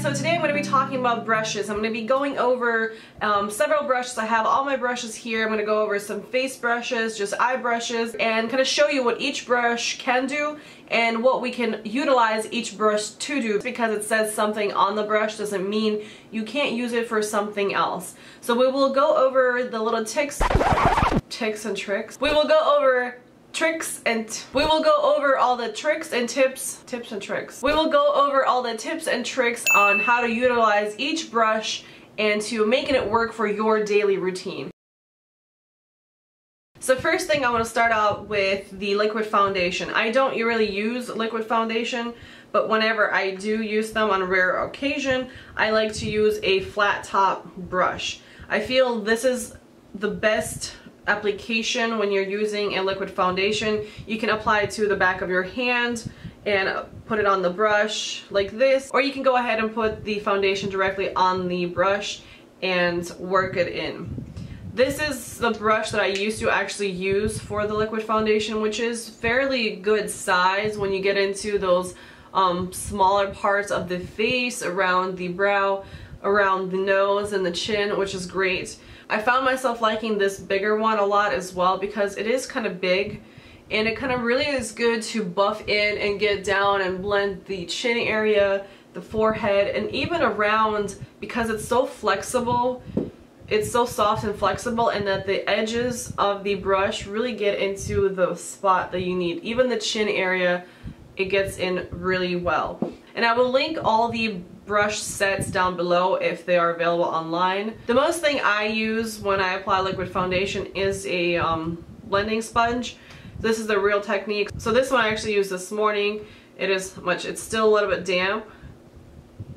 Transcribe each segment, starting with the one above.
guys, so today I'm going to be talking about brushes. I'm going to be going over several brushes. I have all my brushes here. I'm going to go over some face brushes, just eye brushes, and kind of show you what each brush can do and what we can utilize each brush to do. Because it says something on the brush doesn't mean you can't use it for something else. So we will go over the little tips and tricks. We will go over we will go over all the tips and tricks. We will go over all the tips and tricks on how to utilize each brush and to making it work for your daily routine. So first thing, I want to start out with the liquid foundation. I don't really use liquid foundation, but whenever I do use them on a rare occasion, I like to use a flat top brush. I feel this is the best application when you're using a liquid foundation. You can apply it to the back of your hand and put it on the brush like this, or you can go ahead and put the foundation directly on the brush and work it in. This is the brush that I used to actually use for the liquid foundation, which is fairly good size when you get into those smaller parts of the face, around the brow, around the nose and the chin, which is great. I found myself liking this bigger one a lot as well because it is kind of big and it kind of really is good to buff in and get down and blend the chin area, the forehead, and even around, because it's so flexible. It's so soft and flexible, and that the edges of the brush really get into the spot that you need. Even the chin area, it gets in really well. And I will link all the brush sets down below if they are available online. The most thing I use when I apply liquid foundation is a blending sponge. This is the Real Technique. So this one I actually used this morning. It's still a little bit damp.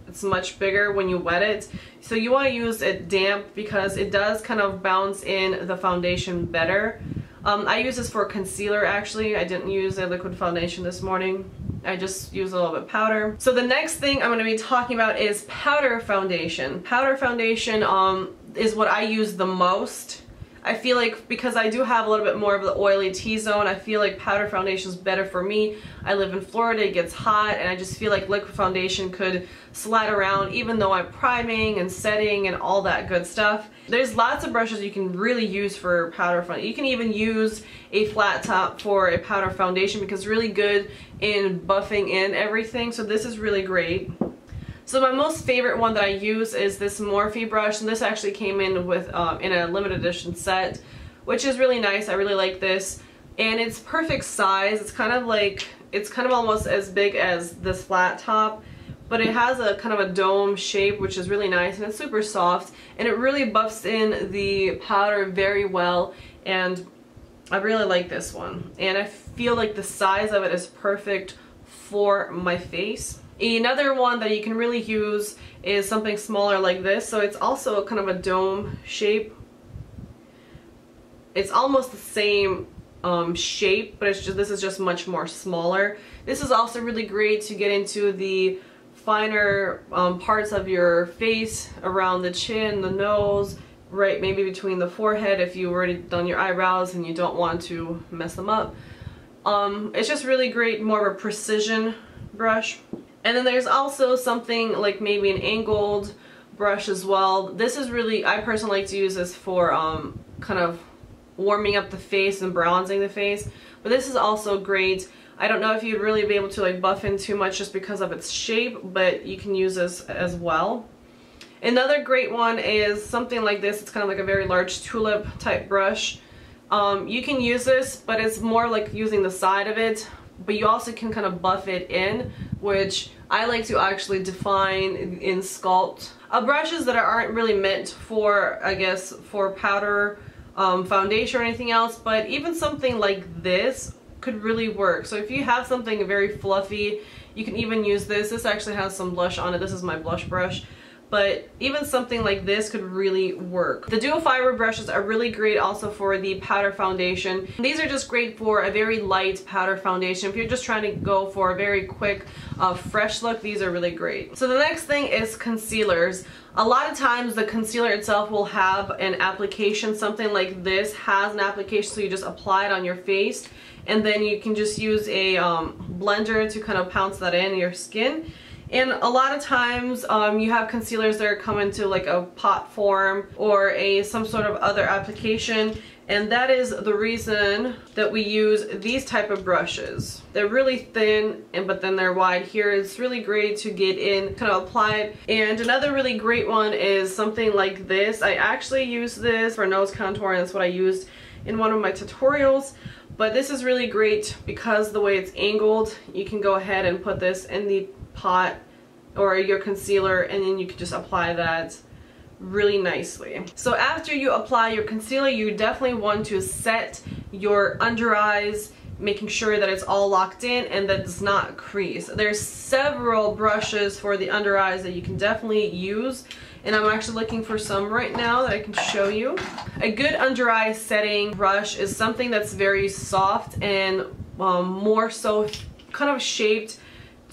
It's much bigger when you wet it. So you want to use it damp because it does kind of bounce in the foundation better. I use this for concealer actually. I didn't use a liquid foundation this morning. I just use a little bit of powder. So the next thing I'm going to be talking about is powder foundation. Powder foundation is what I use the most. I feel like because I do have a little bit more of the oily T-zone, I feel like powder foundation is better for me. I live in Florida, it gets hot, and I just feel like liquid foundation could slide around even though I'm priming and setting and all that good stuff. There's lots of brushes you can really use for powder foundation. You can even use a flat top for a powder foundation because it's really good in buffing in everything. So this is really great. So my most favorite one that I use is this Morphe brush, and this actually came in with in a limited edition set, which is really nice. I really like this, and it's perfect size. It's kind of almost as big as this flat top, but it has a kind of a dome shape, which is really nice, and it's super soft, and it really buffs in the powder very well, and I really like this one. And I feel like the size of it is perfect for my face. Another one that you can really use is something smaller like this. So it's also kind of a dome shape. It's almost the same shape, but this is just much more smaller. This is also really great to get into the finer parts of your face, around the chin, the nose, right maybe between the forehead if you've already done your eyebrows and you don't want to mess them up. It's just really great, more of a precision brush. And then there's also something like maybe an angled brush as well. This is really, I personally like to use this for kind of warming up the face and bronzing the face. But this is also great. I don't know if you'd really be able to like buff in too much just because of its shape, but you can use this as well. Another great one is something like this. It's kind of like a very large tulip type brush. You can use this, but it's more like using the side of it. But you also can kind of buff it in, which I like to actually define in sculpt. Brushes that aren't really meant for, I guess, for powder foundation or anything else, but even something like this could really work. So if you have something very fluffy, you can even use this. This actually has some blush on it. This is my blush brush. But even something like this could really work. The dual fiber brushes are really great also for the powder foundation. These are just great for a very light powder foundation. If you're just trying to go for a very quick, fresh look, these are really great. So the next thing is concealers. A lot of times the concealer itself will have an application. Something like this has an application, so you just apply it on your face, and then you can just use a blender to kind of pounce that in your skin. And a lot of times you have concealers that come into like a pot form or some sort of other application, and that is the reason that we use these type of brushes. They're really thin, but then they're wide here. It's really great to get in, kind of apply it. And another really great one is something like this. I actually use this for nose contouring. That's what I used in one of my tutorials. But this is really great because the way it's angled, you can go ahead and put this in the pot or your concealer, and then you can just apply that really nicely. So after you apply your concealer, you definitely want to set your under eyes, making sure that it's all locked in and that does not crease. There's several brushes for the under eyes that you can definitely use, and I'm actually looking for some right now that I can show you. A good under eye setting brush is something that's very soft and more so kind of shaped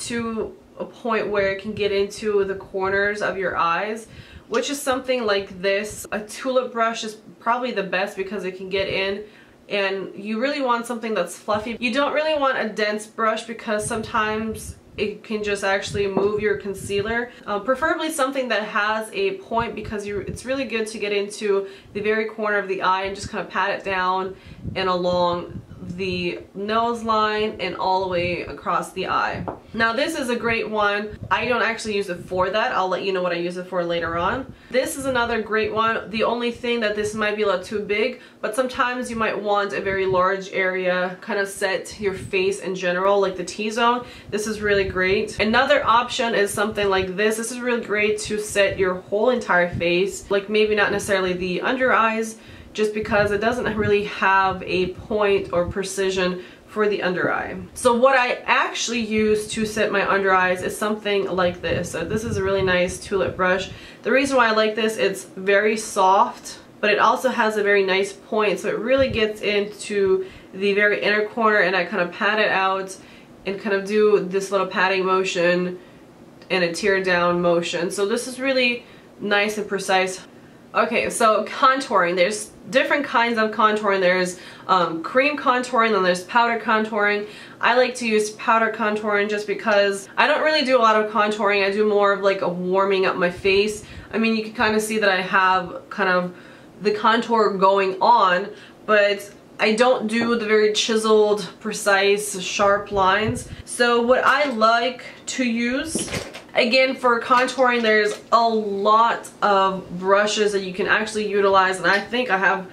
to a point where it can get into the corners of your eyes, which is something like this. A tulip brush is probably the best because it can get in, and you really want something that's fluffy. You don't really want a dense brush because sometimes it can just actually move your concealer. Preferably something that has a point, because it's really good to get into the very corner of the eye and just kind of pat it down and along the nose line and all the way across the eye. Now this is a great one. I don't actually use it for that. I'll let you know what I use it for later on. This is another great one. The only thing that this might be a little too big, but sometimes you might want a very large area, kind of set your face in general, like the T-zone. This is really great. Another option is something like this. This is really great to set your whole entire face, like maybe not necessarily the under eyes, just because it doesn't really have a point or precision for the under eye. So what I actually use to set my under eyes is something like this. So this is a really nice tulip brush. The reason why I like this, it's very soft, but it also has a very nice point, so it really gets into the very inner corner, and I kind of pat it out and kind of do this little patting motion and a tear down motion. So this is really nice and precise. Okay, so contouring. There's different kinds of contouring. There's cream contouring, and there's powder contouring. I like to use powder contouring just because I don't really do a lot of contouring. I do more of like a warming up my face. I mean, you can kind of see that I have kind of the contour going on, but I don't do the very chiseled, precise, sharp lines. So what I like to use, again, for contouring, there's a lot of brushes that you can actually utilize, and I think I have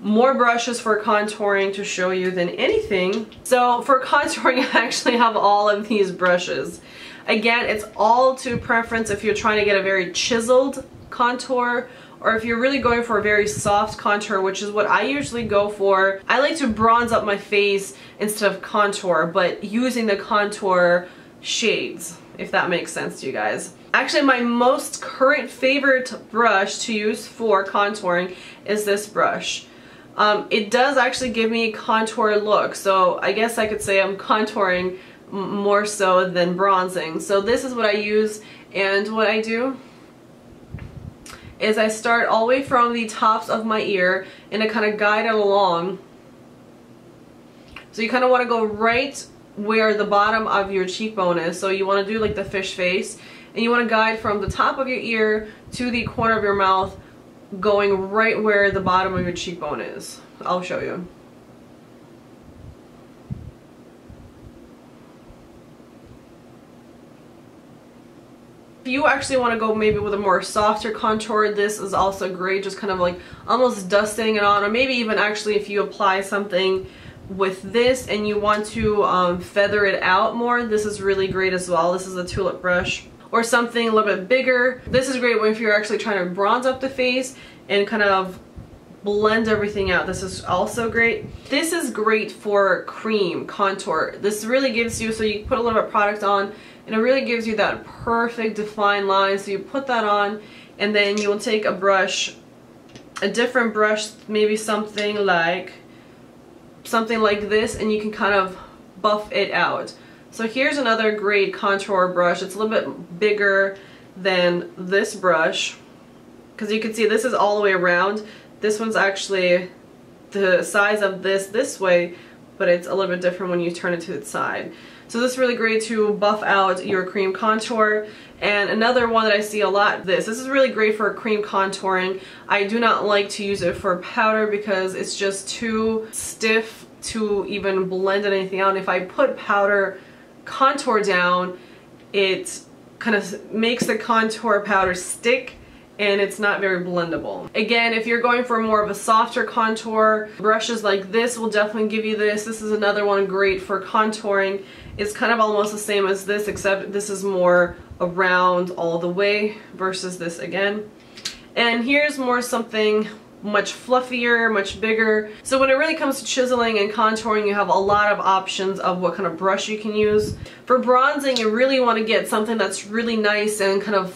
more brushes for contouring to show you than anything. So for contouring, I actually have all of these brushes. Again, it's all to preference if you're trying to get a very chiseled contour, or if you're really going for a very soft contour, which is what I usually go for. I like to bronze up my face instead of contour, but using the contour shades, if that makes sense to you guys. Actually, my most current favorite brush to use for contouring is this brush. It does actually give me a contour look, so I guess I could say I'm contouring more so than bronzing. So this is what I use, and what I do is I start all the way from the tops of my ear and I kind of guide it along. So you kind of want to go right where the bottom of your cheekbone is. So you want to do like the fish face, and you want to guide from the top of your ear to the corner of your mouth, going right where the bottom of your cheekbone is. I'll show you. If you actually want to go maybe with a more softer contour, this is also great, just kind of like almost dusting it on, or maybe even actually if you apply something with this and you want to feather it out more, this is really great as well. This is a tulip brush, or something a little bit bigger. This is great if you're actually trying to bronze up the face and kind of blend everything out. This is also great. This is great for cream contour. This really gives you, so you put a little bit of product on and it really gives you that perfect defined line. So you put that on, and then you will take a brush, a different brush, maybe something like this, and you can kind of buff it out. So here's another great contour brush. It's a little bit bigger than this brush, because you can see this is all the way around. This one's actually the size of this way, but it's a little bit different when you turn it to the side. So this is really great to buff out your cream contour. And another one that I see a lot, this is really great for cream contouring. I do not like to use it for powder because it's just too stiff to even blend anything out. And if I put powder contour down, it kind of makes the contour powder stick and it's not very blendable. Again, if you're going for more of a softer contour, brushes like this will definitely give you this. This is another one great for contouring. It's kind of almost the same as this, except this is more around all the way versus this again. And here's more something much fluffier, much bigger. So when it really comes to chiseling and contouring, you have a lot of options of what kind of brush you can use. For bronzing, you really want to get something that's really nice and kind of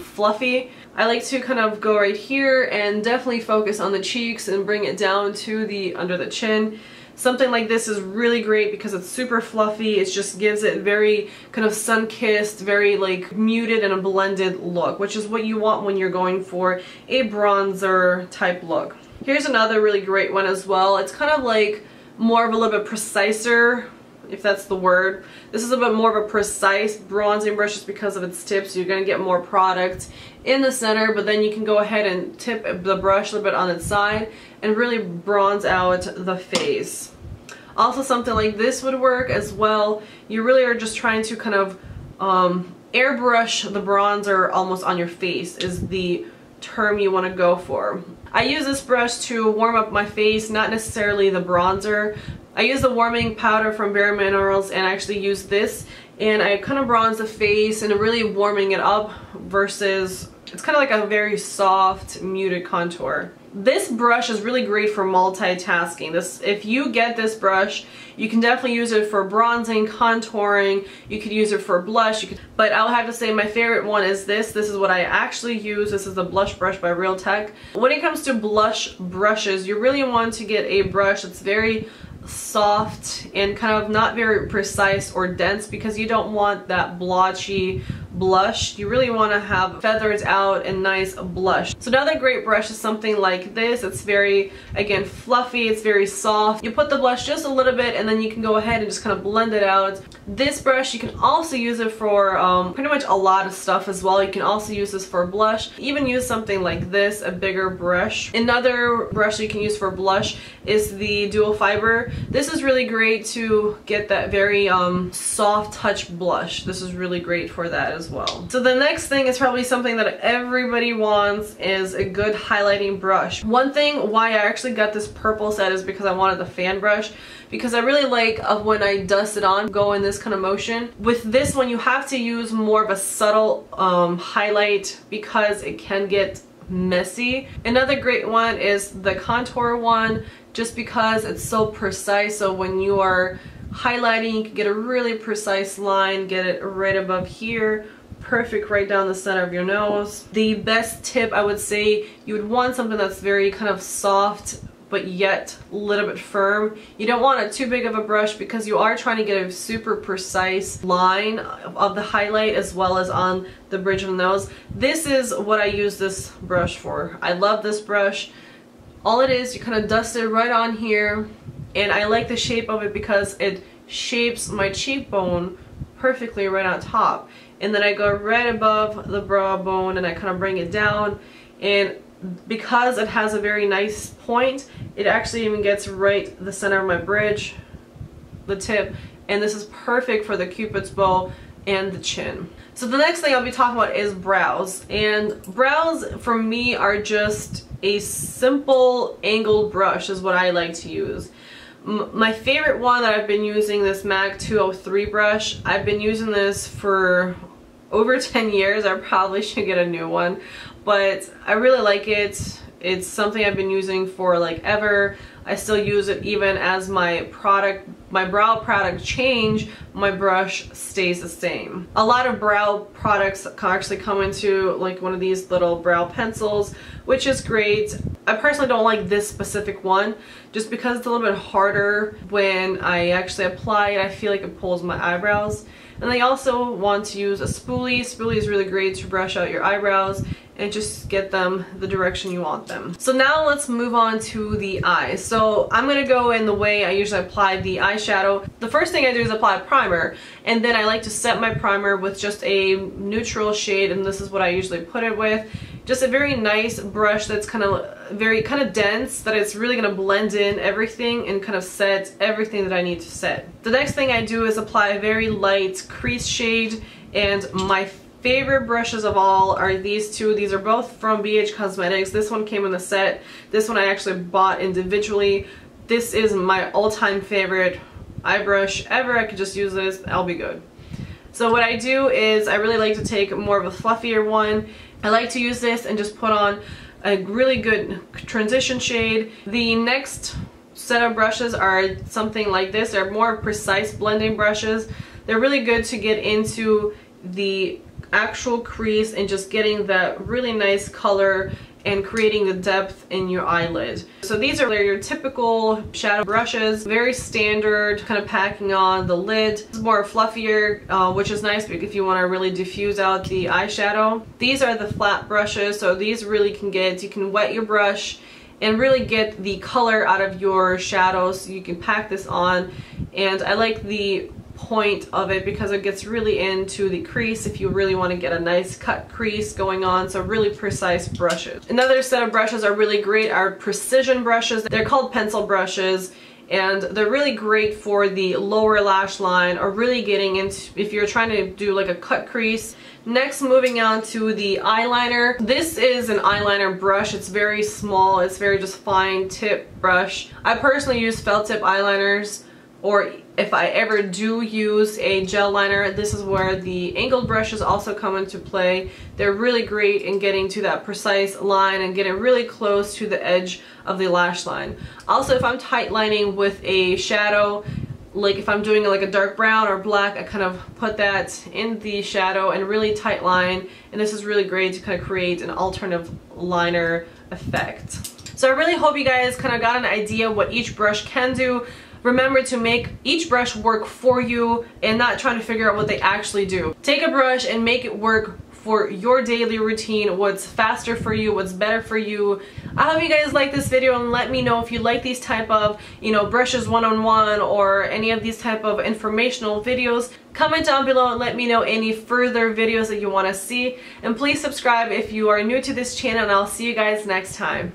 fluffy. I like to kind of go right here and definitely focus on the cheeks and bring it down to the under the chin. Something like this is really great because it's super fluffy. It just gives it very kind of sun-kissed, very like muted and a blended look, which is what you want when you're going for a bronzer type look. Here's another really great one as well. It's kind of like more of a little bit preciser, if that's the word. This is a bit more of a precise bronzing brush just because of its tip, so you're going to get more product in the center, but then you can go ahead and tip the brush a little bit on its side and really bronze out the face. Also, something like this would work as well. You really are just trying to kind of airbrush the bronzer almost on your face is the term you want to go for. I use this brush to warm up my face, not necessarily the bronzer. I use the warming powder from Bare Minerals and I actually use this and I kind of bronze the face and really warming it up versus it's kind of like a very soft muted contour. This brush is really great for multitasking. If you get this brush, you can definitely use it for bronzing, contouring, you could use it for blush, but I'll have to say my favorite one is this. This is what I actually use. This is the blush brush by Real Tech. When it comes to blush brushes, you really want to get a brush that's very soft and kind of not very precise or dense because you don't want that blotchy blush. You really want to have feathers out and nice blush. So another great brush is something like this. It's very, again, fluffy, it's very soft. You put the blush just a little bit and then you can go ahead and just kind of blend it out. This brush, you can also use it for pretty much a lot of stuff as well. You can also use this for blush. Even use something like this, a bigger brush. Another brush you can use for blush is the Dual Fiber. This is really great to get that very soft touch blush. This is really great for that as well. So the next thing is probably something that everybody wants is a good highlighting brush. One thing why I actually got this purple set is because I wanted the fan brush, because I really like when I dust it on, go in this kind of motion. With this one, you have to use more of a subtle highlight because it can get messy. Another great one is the contour one, just because it's so precise. So when you are highlighting, you can get a really precise line, get it right above here, perfect right down the center of your nose. The best tip, I would say, you would want something that's very kind of soft but yet a little bit firm. You don't want it too big of a brush because you are trying to get a super precise line of the highlight as well as on the bridge of the nose. This is what I use this brush for. I love this brush. All it is, you kind of dust it right on here, and I like the shape of it because it shapes my cheekbone perfectly right on top. And then I go right above the brow bone and I kind of bring it down, and because it has a very nice point, it actually even gets right the center of my bridge, the tip, and this is perfect for the Cupid's bow and the chin. So the next thing I'll be talking about is brows, and brows for me are just a simple angled brush is what I like to use. My favorite one that I've been using, this MAC 203 brush, I've been using this for over 10 years. I probably should get a new one, but I really like it. It's something I've been using for like ever. I still use it even as my brow product change, my brush stays the same. A lot of brow products actually come into like one of these little brow pencils, which is great. I personally don't like this specific one just because it's a little bit harder when I actually apply it. I feel like it pulls my eyebrows. And I also want to use a spoolie. Spoolie is really great to brush out your eyebrows and just get them the direction you want them. So now let's move on to the eyes. So I'm gonna go in the way I usually apply the eyeshadow. The first thing I do is apply primer, and then I like to set my primer with just a neutral shade, and this is what I usually put it with. Just a very nice brush that's kind of dense, that it's really gonna blend in everything and kind of set everything that I need to set. The next thing I do is apply a very light crease shade, and my favorite brushes of all are these two. These are both from BH Cosmetics. This one came in the set. This one I actually bought individually. This is my all-time favorite eye brush ever. I could just use this, I'll be good. So what I do is I really like to take more of a fluffier one. I like to use this and just put on a really good transition shade. The next set of brushes are something like this. They're more precise blending brushes. They're really good to get into the actual crease and just getting that really nice color and creating the depth in your eyelid. So these are your typical shadow brushes, very standard, kind of packing on the lid. It's more fluffier, which is nice if you want to really diffuse out the eyeshadow. These are the flat brushes, so these really you can wet your brush and really get the color out of your shadows. So you can pack this on, and I like the point of it because it gets really into the crease if you really want to get a nice cut crease going on. So really precise brushes. Another set of brushes are really great are precision brushes. They're called pencil brushes, and they're really great for the lower lash line or really getting into if you're trying to do like a cut crease. Next, moving on to the eyeliner. This is an eyeliner brush. It's very small. It's very just fine tip brush. I personally use felt tip eyeliners, or if I ever do use a gel liner, this is where the angled brushes also come into play. They're really great in getting to that precise line and getting really close to the edge of the lash line. Also, if I'm tight lining with a shadow, like if I'm doing like a dark brown or black, I kind of put that in the shadow and really tight line, and this is really great to kind of create an alternative liner effect. So I really hope you guys kind of got an idea what each brush can do. Remember to make each brush work for you and not trying to figure out what they actually do. Take a brush and make it work for your daily routine, what's faster for you, what's better for you. I hope you guys like this video, and let me know if you like these type of, brushes one-on-one or any of these type of informational videos. Comment down below and let me know any further videos that you want to see. And please subscribe if you are new to this channel, and I'll see you guys next time.